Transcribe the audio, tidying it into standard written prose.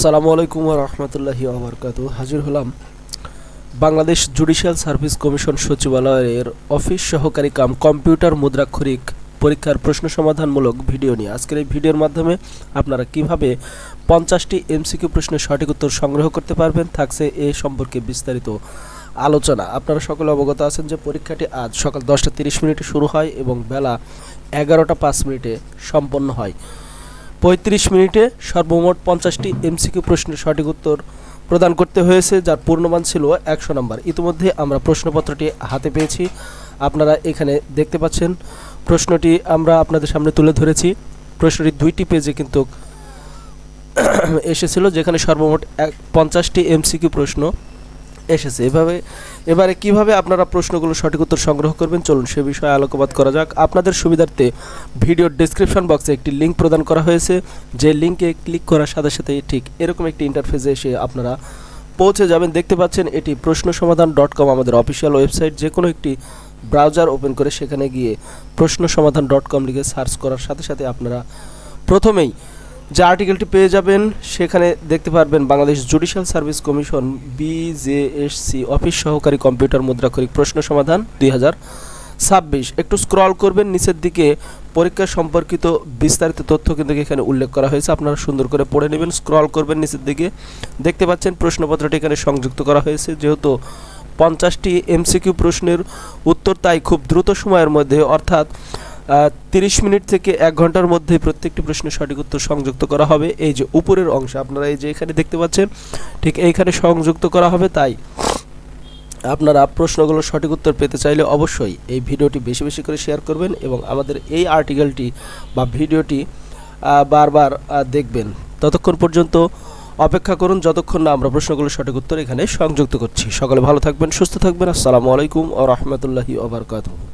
আসসালামু আলাইকুম ওয়া রাহমাতুল্লাহি ওয়া বারাকাতুহু। হাজির হলাম বাংলাদেশ জুডিশিয়াল সার্ভিস কমিশন সচিবালয়ের অফিস সহকারী কাম কম্পিউটার মুদ্রাক্ষরিক পরীক্ষার প্রশ্ন সমাধানমূলক ভিডিও নিয়ে। আজকের এই ভিডিওর মাধ্যমে আপনারা কিভাবে 50টি এমসিকিউ প্রশ্নের সঠিক উত্তর সংগ্রহ করতে পারবেন থাকছে এ সম্পর্কে বিস্তারিত আলোচনা। আপনারা সকলে অবগত আছেন যে পরীক্ষাটি আজ সকাল 10টা 30 শুরু হয় এবং বেলা 11টা 5 সম্পন্ন হয়। 35 মিনিটে সর্বমোট 50টি এমসিকিউ প্রশ্নের সঠিক উত্তর প্রদান করতে হয়েছে, যার পূর্ণমান ছিল 100 নম্বর। ইতিমধ্যে আমরা প্রশ্নপত্রটি হাতে পেয়েছি, আপনারা এখানে দেখতে পাচ্ছেন। প্রশ্নটি আমরা আপনাদের সামনে তুলে ধরেছি। প্রশ্নটি 2টি পেজে কিন্তু এসেছিল, যেখানে সর্বমোট 50টি এমসিকিউ প্রশ্ন এসেছে। এবারে কিভাবে আপনারা প্রশ্নগুলো সঠিক উত্তর সংগ্রহ করবেন, চলুন সে বিষয়ে আলোকপাত করা যাক। আপনাদের সুবিধার্থে ভিডিওর ডেসক্রিপশন বক্সে একটি লিঙ্ক প্রদান করা হয়েছে, যে লিঙ্কে ক্লিক করার সাথে সাথে ঠিক এরকম একটি ইন্টারফেসে এসে আপনারা পৌঁছে যাবেন। দেখতে পাচ্ছেন এটি প্রশ্নসমাধান.com আমাদের অফিসিয়াল ওয়েবসাইট। যে কোনো একটি ব্রাউজার ওপেন করে সেখানে গিয়ে প্রশ্নসমাধান.com লিখে সার্চ করার সাথে সাথে আপনারা প্রথমেই যে আর্টিকেলটি পেয়ে যাবেন, সেখানে দেখতে পারবেন Bangladesh judicial service commission BJSC office সহকারী কম্পিউটার মুদ্রাক্ষরিক প্রশ্ন সমাধান 2026। একটু স্ক্রল করবেন নিচের দিকে, পরীক্ষা সম্পর্কিত বিস্তারিত তথ্য কিন্তু এখানে উল্লেখ করা হয়েছে, আপনারা সুন্দর করে পড়ে নেবেন। স্ক্রল করবেন নিচের দিকে, দেখতে পাচ্ছেন প্রশ্নপত্রটি এখানে সংযুক্ত করা হয়েছে। যেহেতু 50টি এমসিকিউ প্রশ্নের উত্তর, তাই খুব দ্রুত সময়ের মধ্যে অর্থাৎ 30 মিনিট থেকে 1 ঘন্টার মধ্যে প্রত্যেকটি প্রশ্নের সঠিক উত্তর সংযুক্ত করা হবে। এই যে উপরের অংশ আপনারা এই যে এখানে দেখতে পাচ্ছেন, ঠিক এইখানে সংযুক্ত করা হবে। তাই আপনারা প্রশ্নগুলোর সঠিক উত্তর পেতে চাইলে অবশ্যই এই ভিডিওটি বেশি বেশি করে শেয়ার করবেন এবং আমাদের এই আর্টিকেলটি বা ভিডিওটি বারবার দেখবেন। ততক্ষণ পর্যন্ত অপেক্ষা করুন যতক্ষণ না আমরা প্রশ্নগুলোর সঠিক উত্তর এখানে সংযুক্ত করছি। সকলে ভালো থাকবেন, সুস্থ থাকবেন। আসসালামু আলাইকুম ওয়া রাহমাতুল্লাহি ওয়া বারাকাতুহু।